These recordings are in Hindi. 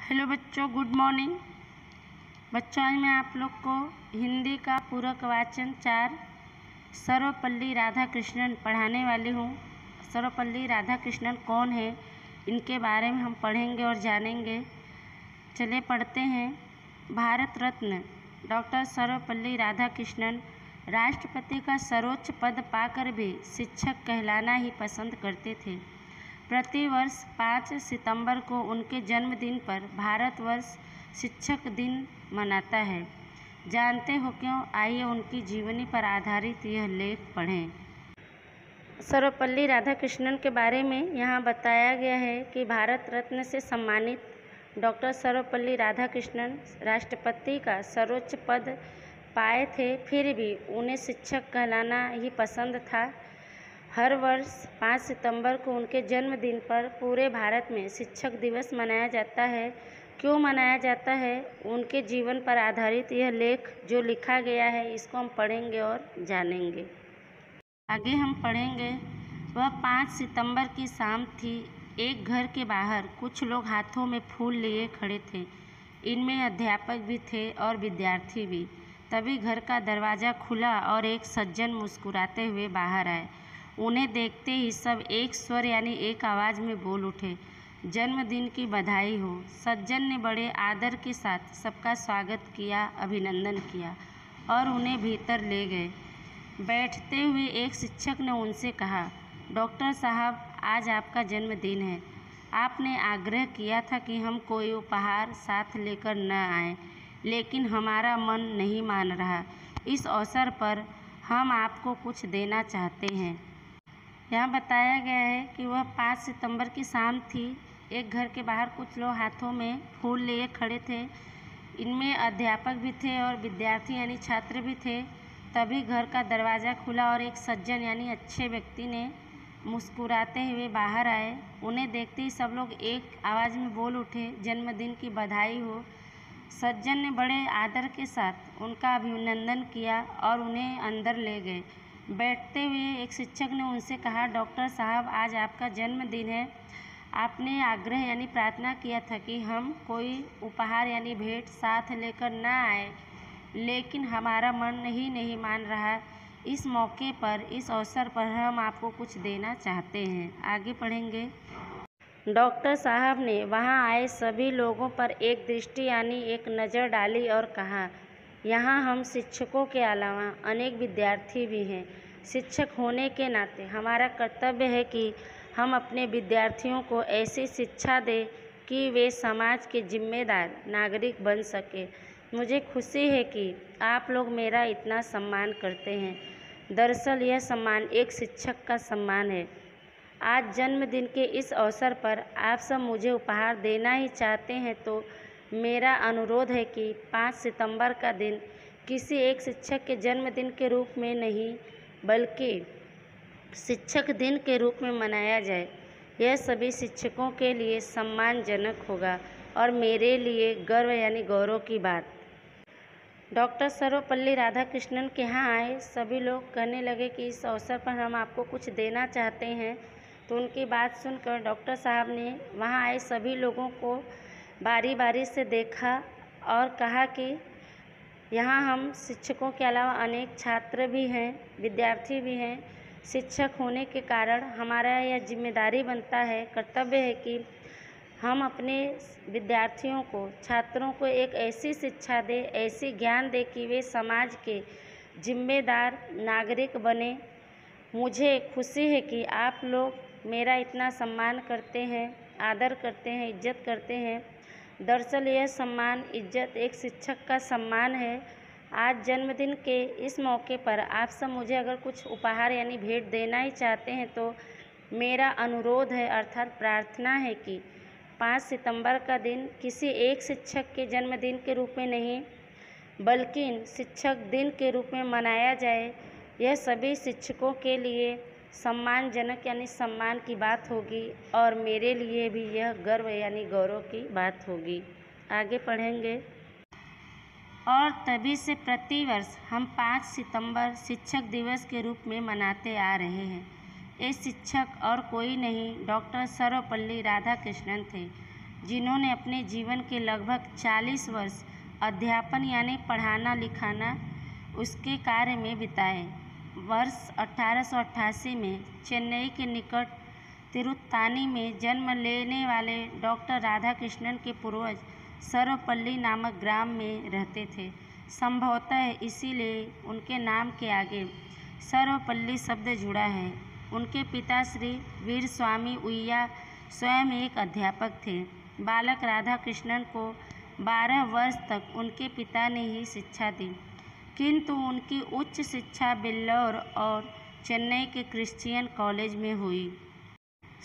हेलो बच्चों, गुड मॉर्निंग। बच्चों, आज मैं आप लोग को हिंदी का पूरक वाचन 4 सर्वपल्ली राधाकृष्णन पढ़ाने वाली हूँ। सर्वपल्ली राधाकृष्णन कौन है, इनके बारे में हम पढ़ेंगे और जानेंगे। चलिए पढ़ते हैं। भारत रत्न डॉक्टर सर्वपल्ली राधाकृष्णन राष्ट्रपति का सर्वोच्च पद पाकर भी शिक्षक कहलाना ही पसंद करते थे। प्रतिवर्ष 5 सितंबर को उनके जन्मदिन पर भारतवर्ष शिक्षक दिन मनाता है। जानते हो क्यों? आइए उनकी जीवनी पर आधारित यह लेख पढ़ें। सर्वपल्ली राधाकृष्णन के बारे में यहाँ बताया गया है कि भारत रत्न से सम्मानित डॉक्टर सर्वपल्ली राधाकृष्णन राष्ट्रपति का सर्वोच्च पद पाए थे, फिर भी उन्हें शिक्षक कहलाना ही पसंद था। हर वर्ष 5 सितंबर को उनके जन्मदिन पर पूरे भारत में शिक्षक दिवस मनाया जाता है। क्यों मनाया जाता है, उनके जीवन पर आधारित यह लेख जो लिखा गया है, इसको हम पढ़ेंगे और जानेंगे। आगे हम पढ़ेंगे। वह 5 सितंबर की शाम थी। एक घर के बाहर कुछ लोग हाथों में फूल लिए खड़े थे। इनमें अध्यापक भी थे और विद्यार्थी भी। तभी घर का दरवाज़ा खुला और एक सज्जन मुस्कुराते हुए बाहर आए। उन्हें देखते ही सब एक स्वर यानी एक आवाज़ में बोल उठे, जन्मदिन की बधाई हो। सज्जन ने बड़े आदर के साथ सबका स्वागत किया, अभिनंदन किया और उन्हें भीतर ले गए। बैठते हुए एक शिक्षक ने उनसे कहा, डॉक्टर साहब, आज आपका जन्मदिन है। आपने आग्रह किया था कि हम कोई उपहार साथ लेकर न आएं, लेकिन हमारा मन नहीं मान रहा। इस अवसर पर हम आपको कुछ देना चाहते हैं। यहाँ बताया गया है कि वह 5 सितंबर की शाम थी। एक घर के बाहर कुछ लोग हाथों में फूल लिए खड़े थे। इनमें अध्यापक भी थे और विद्यार्थी यानी छात्र भी थे। तभी घर का दरवाज़ा खुला और एक सज्जन यानी अच्छे व्यक्ति ने मुस्कुराते हुए बाहर आए। उन्हें देखते ही सब लोग एक आवाज़ में बोल उठे, जन्मदिन की बधाई हो। सज्जन ने बड़े आदर के साथ उनका अभिनंदन किया और उन्हें अंदर ले गए। बैठते हुए एक शिक्षक ने उनसे कहा, डॉक्टर साहब, आज आपका जन्मदिन है। आपने आग्रह यानी प्रार्थना किया था कि हम कोई उपहार यानी भेंट साथ लेकर न आए, लेकिन हमारा मन ही नहीं मान रहा। इस मौके पर, इस अवसर पर हम आपको कुछ देना चाहते हैं। आगे पढ़ेंगे। डॉक्टर साहब ने वहां आए सभी लोगों पर एक दृष्टि यानी एक नज़र डाली और कहा, यहाँ हम शिक्षकों के अलावा अनेक विद्यार्थी भी हैं। शिक्षक होने के नाते हमारा कर्तव्य है कि हम अपने विद्यार्थियों को ऐसी शिक्षा दें कि वे समाज के जिम्मेदार नागरिक बन सके। मुझे खुशी है कि आप लोग मेरा इतना सम्मान करते हैं। दरअसल यह सम्मान एक शिक्षक का सम्मान है। आज जन्मदिन के इस अवसर पर आप सब मुझे उपहार देना ही चाहते हैं, तो मेरा अनुरोध है कि 5 सितंबर का दिन किसी एक शिक्षक के जन्मदिन के रूप में नहीं, बल्कि शिक्षक दिन के रूप में मनाया जाए। यह सभी शिक्षकों के लिए सम्मानजनक होगा और मेरे लिए गर्व यानी गौरव की बात। डॉक्टर सर्वपल्ली राधाकृष्णन के यहाँ आए सभी लोग कहने लगे कि इस अवसर पर हम आपको कुछ देना चाहते हैं। तो उनकी बात सुनकर डॉक्टर साहब ने वहाँ आए सभी लोगों को बारी बारी से देखा और कहा कि यहाँ हम शिक्षकों के अलावा अनेक छात्र भी हैं, विद्यार्थी भी हैं। शिक्षक होने के कारण हमारा यह जिम्मेदारी बनता है, कर्तव्य है कि हम अपने विद्यार्थियों को, छात्रों को एक ऐसी शिक्षा दें, ऐसी ज्ञान दें कि वे समाज के जिम्मेदार नागरिक बने। मुझे खुशी है कि आप लोग मेरा इतना सम्मान करते हैं, आदर करते हैं, इज्जत करते हैं। दरअसल यह सम्मान, इज्जत एक शिक्षक का सम्मान है। आज जन्मदिन के इस मौके पर आप सब मुझे अगर कुछ उपहार यानी भेंट देना ही चाहते हैं, तो मेरा अनुरोध है अर्थात प्रार्थना है कि 5 सितंबर का दिन किसी एक शिक्षक के जन्मदिन के रूप में नहीं, बल्कि शिक्षक दिन के रूप में मनाया जाए। यह सभी शिक्षकों के लिए सम्मानजनक यानी सम्मान की बात होगी और मेरे लिए भी यह गर्व यानी गौरव की बात होगी। आगे पढ़ेंगे। और तभी से प्रतिवर्ष हम 5 सितंबर शिक्षक दिवस के रूप में मनाते आ रहे हैं। ये शिक्षक और कोई नहीं, डॉक्टर सर्वपल्ली राधाकृष्णन थे। जिन्होंने अपने जीवन के लगभग 40 वर्ष अध्यापन यानी पढ़ाना लिखाना उसके कार्य में बिताए। वर्ष 1888 में चेन्नई के निकट तिरुत्तानी में जन्म लेने वाले डॉक्टर राधाकृष्णन के पूर्वज सर्वपल्ली नामक ग्राम में रहते थे। संभवतः इसीलिए उनके नाम के आगे सर्वपल्ली शब्द जुड़ा है। उनके पिता श्री वीरस्वामी उइया स्वयं एक अध्यापक थे। बालक राधाकृष्णन को 12 वर्ष तक उनके पिता ने ही शिक्षा दी, किंतु उनकी उच्च शिक्षा वेल्लोर और चेन्नई के क्रिश्चियन कॉलेज में हुई।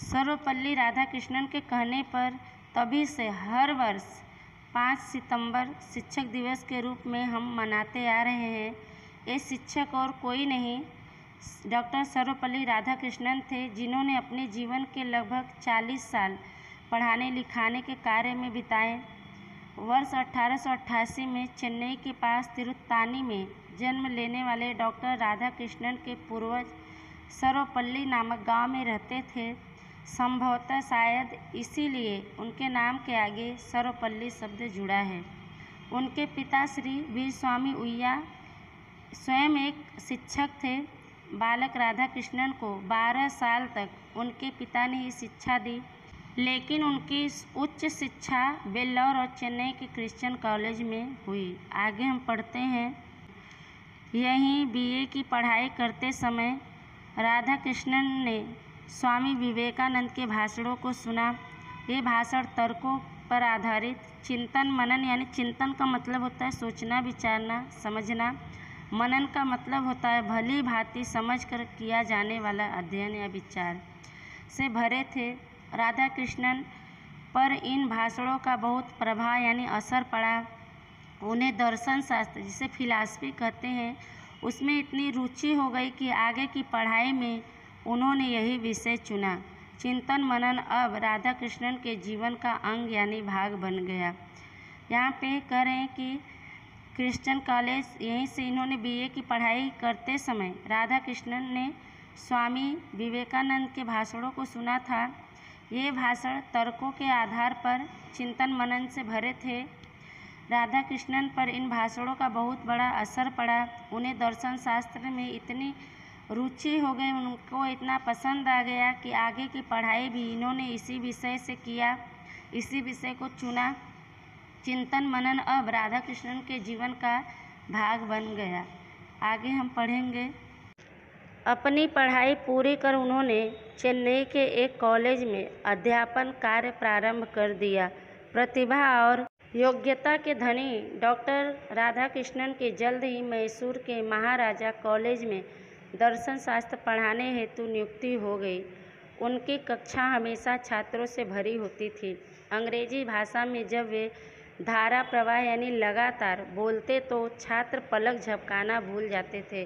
सर्वपल्ली राधाकृष्णन के कहने पर तभी से हर वर्ष 5 सितंबर शिक्षक दिवस के रूप में हम मनाते आ रहे हैं। ये शिक्षक और कोई नहीं, डॉक्टर सर्वपल्ली राधाकृष्णन थे, जिन्होंने अपने जीवन के लगभग 40 साल पढ़ाने लिखाने के कार्य में बिताए। वर्ष 1888 में चेन्नई के पास तिरुत्तानी में जन्म लेने वाले डॉक्टर राधाकृष्णन के पूर्वज सर्वपल्ली नामक गांव में रहते थे। संभवतः शायद इसीलिए उनके नाम के आगे सर्वपल्ली शब्द जुड़ा है। उनके पिता श्री वीरस्वामी उइया स्वयं एक शिक्षक थे। बालक राधाकृष्णन को 12 साल तक उनके पिता ने ही शिक्षा दी, लेकिन उनकी उच्च शिक्षा वेल्लोर और चेन्नई के क्रिश्चियन कॉलेज में हुई। आगे हम पढ़ते हैं। यहीं बीए की पढ़ाई करते समय राधाकृष्णन ने स्वामी विवेकानंद के भाषणों को सुना। ये भाषण तर्कों पर आधारित चिंतन मनन, यानी चिंतन का मतलब होता है सोचना विचारना समझना, मनन का मतलब होता है भली भांति समझकर किया जाने वाला अध्ययन या विचार से भरे थे। राधाकृष्णन पर इन भाषणों का बहुत प्रभाव यानी असर पड़ा। उन्हें दर्शन शास्त्र, जिसे फिलॉसफी कहते हैं, उसमें इतनी रुचि हो गई कि आगे की पढ़ाई में उन्होंने यही विषय चुना। चिंतन मनन अब राधाकृष्णन के जीवन का अंग यानी भाग बन गया। यहाँ पे कह रहे हैं कि क्रिश्चियन कॉलेज, यहीं से इन्होंने बीए की पढ़ाई करते समय राधाकृष्णन ने स्वामी विवेकानंद के भाषणों को सुना था। ये भाषण तर्कों के आधार पर चिंतन मनन से भरे थे। राधाकृष्णन पर इन भाषणों का बहुत बड़ा असर पड़ा। उन्हें दर्शन शास्त्र में इतनी रुचि हो गई, उनको इतना पसंद आ गया कि आगे की पढ़ाई भी इन्होंने इसी विषय से किया, इसी विषय को चुना। चिंतन मनन अब राधाकृष्णन के जीवन का भाग बन गया। आगे हम पढ़ेंगे। अपनी पढ़ाई पूरी कर उन्होंने चेन्नई के एक कॉलेज में अध्यापन कार्य प्रारंभ कर दिया। प्रतिभा और योग्यता के धनी डॉक्टर राधाकृष्णन की जल्द ही मैसूर के महाराजा कॉलेज में दर्शन शास्त्र पढ़ाने हेतु नियुक्ति हो गई। उनकी कक्षा हमेशा छात्रों से भरी होती थी। अंग्रेजी भाषा में जब वे धारा प्रवाह यानी लगातार बोलते तो छात्र पलक झपकाना भूल जाते थे।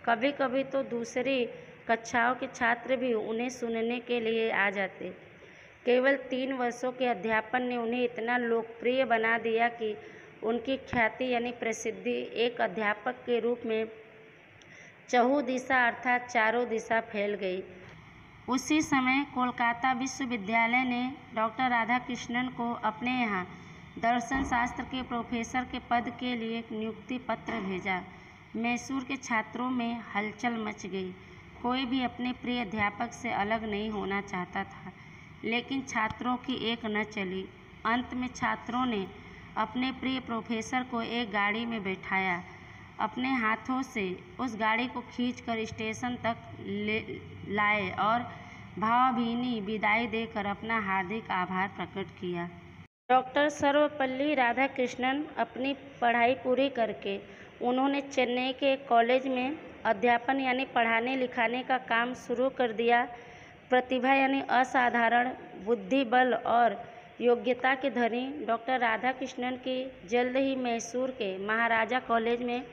कभी कभी तो दूसरी कक्षाओं के छात्र भी उन्हें सुनने के लिए आ जाते। केवल 3 वर्षों के अध्यापन ने उन्हें इतना लोकप्रिय बना दिया कि उनकी ख्याति यानी प्रसिद्धि एक अध्यापक के रूप में चहुदिशा अर्थात चारों दिशा फैल गई। उसी समय कोलकाता विश्वविद्यालय ने डॉक्टर राधाकृष्णन को अपने यहाँ दर्शन शास्त्र के प्रोफेसर के पद के लिए एक नियुक्ति पत्र भेजा। मैसूर के छात्रों में हलचल मच गई। कोई भी अपने प्रिय अध्यापक से अलग नहीं होना चाहता था, लेकिन छात्रों की एक न चली। अंत में छात्रों ने अपने प्रिय प्रोफेसर को एक गाड़ी में बैठाया, अपने हाथों से उस गाड़ी को खींचकर स्टेशन तक लाए और भावभीनी विदाई देकर अपना हार्दिक आभार प्रकट किया। डॉक्टर सर्वपल्ली राधाकृष्णन अपनी पढ़ाई पूरी करके उन्होंने चेन्नई के एक कॉलेज में अध्यापन यानी पढ़ाने लिखाने का काम शुरू कर दिया। प्रतिभा यानी असाधारण बुद्धि बल और योग्यता के धनी डॉक्टर राधाकृष्णन की जल्द ही मैसूर के महाराजा कॉलेज में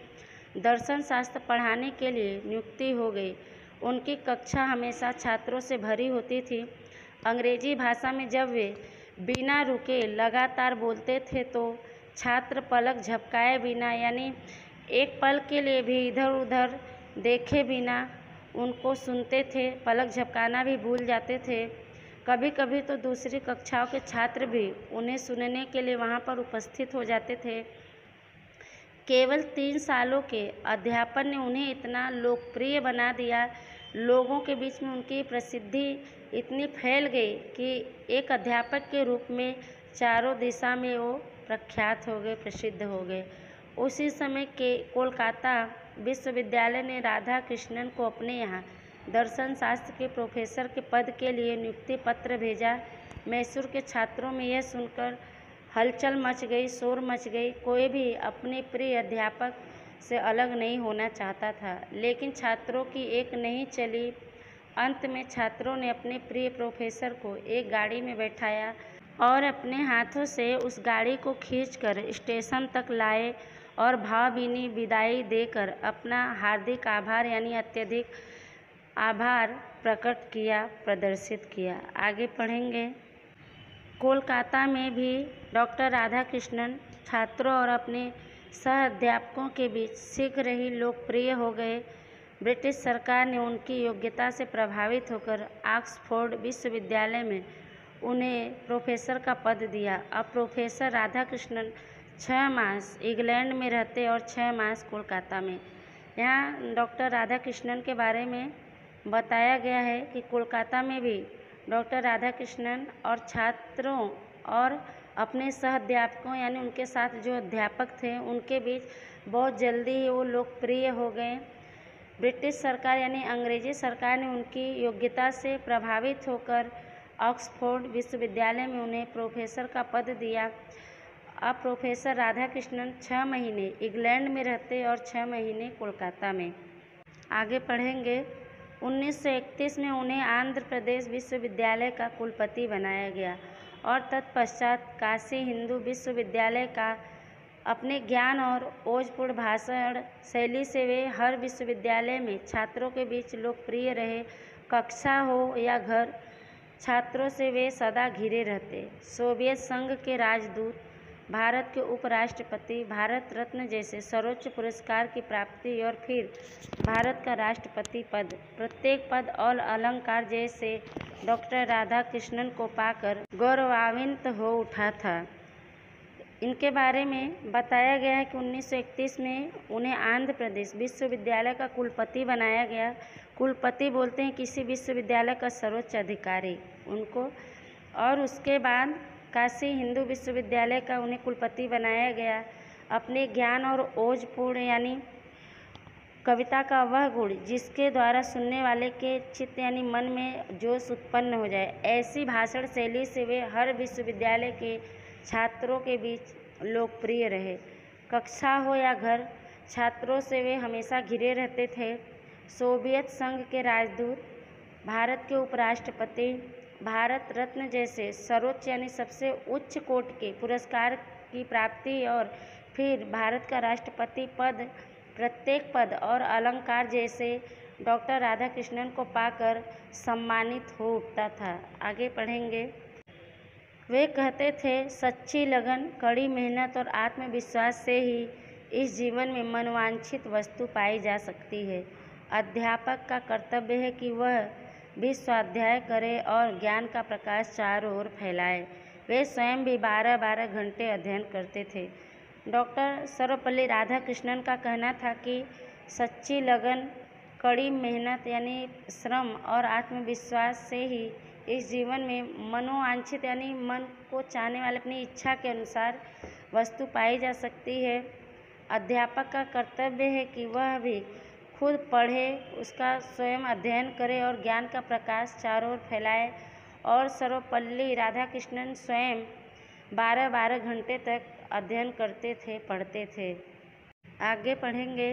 दर्शन शास्त्र पढ़ाने के लिए नियुक्ति हो गई। उनकी कक्षा हमेशा छात्रों से भरी होती थी। अंग्रेजी भाषा में जब वे बिना रुके लगातार बोलते थे तो छात्र पलक झपकाए बिना यानी एक पल के लिए भी इधर उधर देखे बिना उनको सुनते थे, पलक झपकाना भी भूल जाते थे। कभी कभी तो दूसरी कक्षाओं के छात्र भी उन्हें सुनने के लिए वहाँ पर उपस्थित हो जाते थे। केवल 3 सालों के अध्यापन ने उन्हें इतना लोकप्रिय बना दिया, लोगों के बीच में उनकी प्रसिद्धि इतनी फैल गई कि एक अध्यापक के रूप में चारों दिशा में वो प्रख्यात हो गए, प्रसिद्ध हो गए। उसी समय के कोलकाता विश्वविद्यालय ने राधा कृष्णन को अपने यहाँ दर्शन शास्त्र के प्रोफेसर के पद के लिए नियुक्ति पत्र भेजा। मैसूर के छात्रों में यह सुनकर हलचल मच गई, शोर मच गई। कोई भी अपने प्रिय अध्यापक से अलग नहीं होना चाहता था, लेकिन छात्रों की एक नहीं चली। अंत में छात्रों ने अपने प्रिय प्रोफेसर को एक गाड़ी में बैठाया और अपने हाथों से उस गाड़ी को खींचकर स्टेशन तक लाए और भावभीनी विदाई देकर अपना हार्दिक आभार यानी अत्यधिक आभार प्रकट किया, प्रदर्शित किया। आगे पढ़ेंगे। कोलकाता में भी डॉक्टर राधा कृष्णन छात्रों और अपने सह अध्यापकों के बीच शीघ्र ही लोकप्रिय हो गए। ब्रिटिश सरकार ने उनकी योग्यता से प्रभावित होकर ऑक्सफोर्ड विश्वविद्यालय में उन्हें प्रोफेसर का पद दिया। अब प्रोफेसर राधा कृष्णन 6 मास इंग्लैंड में रहते और 6 मास कोलकाता में। यहाँ डॉक्टर राधा कृष्णन के बारे में बताया गया है कि कोलकाता में भी डॉक्टर राधा कृष्णन और छात्रों और अपने सह अध्यापकों यानी उनके साथ जो अध्यापक थे उनके बीच बहुत जल्दी ही वो लोकप्रिय हो गए। ब्रिटिश सरकार यानी अंग्रेजी सरकार ने उनकी योग्यता से प्रभावित होकर ऑक्सफोर्ड विश्वविद्यालय में उन्हें प्रोफेसर का पद दिया। अब प्रोफेसर राधा कृष्णन 6 महीने इंग्लैंड में रहते और 6 महीने कोलकाता में। आगे पढ़ेंगे। 1931 में उन्हें आंध्र प्रदेश विश्वविद्यालय का कुलपति बनाया गया और तत्पश्चात काशी हिंदू विश्वविद्यालय का। अपने ज्ञान और ओजपूर्ण भाषण शैली से वे हर विश्वविद्यालय में छात्रों के बीच लोकप्रिय रहे। कक्षा हो या घर, छात्रों से वे सदा घिरे रहते। सोवियत संघ के राजदूत, भारत के उपराष्ट्रपति, भारत रत्न जैसे सर्वोच्च पुरस्कार की प्राप्ति और फिर भारत का राष्ट्रपति पद, प्रत्येक पद और अलंकार जैसे डॉक्टर राधा कृष्णन को पाकर गौरवान्वित हो उठा था। इनके बारे में बताया गया है कि 1931 में उन्हें आंध्र प्रदेश विश्वविद्यालय का कुलपति बनाया गया। कुलपति बोलते हैं किसी विश्वविद्यालय का सर्वोच्च अधिकारी उनको। और उसके बाद काशी हिंदू विश्वविद्यालय का उन्हें कुलपति बनाया गया। अपने ज्ञान और ओजपूर्ण यानी कविता का वह गुण जिसके द्वारा सुनने वाले के चित्त यानी मन में जोश उत्पन्न हो जाए, ऐसी भाषण शैली से वे हर विश्वविद्यालय के छात्रों के बीच लोकप्रिय रहे। कक्षा हो या घर, छात्रों से वे हमेशा घिरे रहते थे। सोवियत संघ के राजदूत, भारत के उपराष्ट्रपति, भारत रत्न जैसे सर्वोच्च यानी सबसे उच्च कोटि के पुरस्कार की प्राप्ति और फिर भारत का राष्ट्रपति पद, प्रत्येक पद और अलंकार जैसे डॉक्टर राधा कृष्णन को पाकर सम्मानित हो उठता था। आगे पढ़ेंगे। वे कहते थे, सच्ची लगन, कड़ी मेहनत और आत्मविश्वास से ही इस जीवन में मनवांछित वस्तु पाई जा सकती है। अध्यापक का कर्तव्य है कि वह भी स्वाध्याय करे और ज्ञान का प्रकाश चारों ओर फैलाए। वे स्वयं भी 12-12 घंटे अध्ययन करते थे। डॉक्टर सर्वपल्ली राधाकृष्णन का कहना था कि सच्ची लगन, कड़ी मेहनत यानी श्रम और आत्मविश्वास से ही इस जीवन में मनोवांछित यानी मन को चाहने वाले अपनी इच्छा के अनुसार वस्तु पाई जा सकती है। अध्यापक का कर्तव्य है कि वह भी खुद पढ़े, उसका स्वयं अध्ययन करे और ज्ञान का प्रकाश चारों ओर फैलाए। और सर्वपल्ली राधाकृष्णन स्वयं 12-12 घंटे तक अध्ययन करते थे, पढ़ते थे। आगे पढ़ेंगे।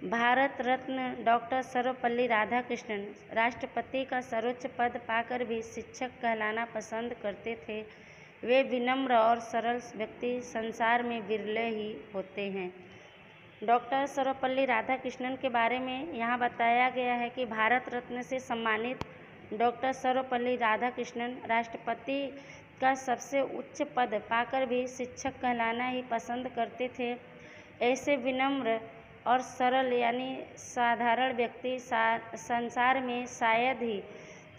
भारत रत्न डॉक्टर सर्वपल्ली राधाकृष्णन राष्ट्रपति का सर्वोच्च पद पाकर भी शिक्षक कहलाना पसंद करते थे। वे विनम्र और सरल व्यक्ति संसार में विरले ही होते हैं। डॉक्टर सर्वपल्ली राधाकृष्णन के बारे में यहाँ बताया गया है कि भारत रत्न से सम्मानित डॉक्टर सर्वपल्ली राधाकृष्णन राष्ट्रपति का सबसे उच्च पद पाकर भी शिक्षक कहलाना ही पसंद करते थे। ऐसे विनम्र और सरल यानी साधारण व्यक्ति संसार में शायद ही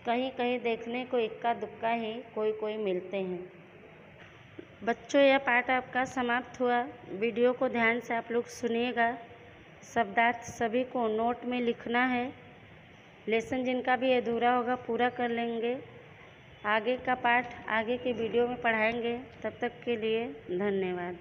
कहीं कहीं देखने को इक्का दुक्का ही कोई कोई मिलते हैं। बच्चों, यह पाठ आपका समाप्त हुआ। वीडियो को ध्यान से आप लोग सुनिएगा। शब्दार्थ सभी को नोट में लिखना है। लेसन जिनका भी अधूरा होगा पूरा कर लेंगे। आगे का पाठ आगे के वीडियो में पढ़ाएंगे। तब तक के लिए धन्यवाद।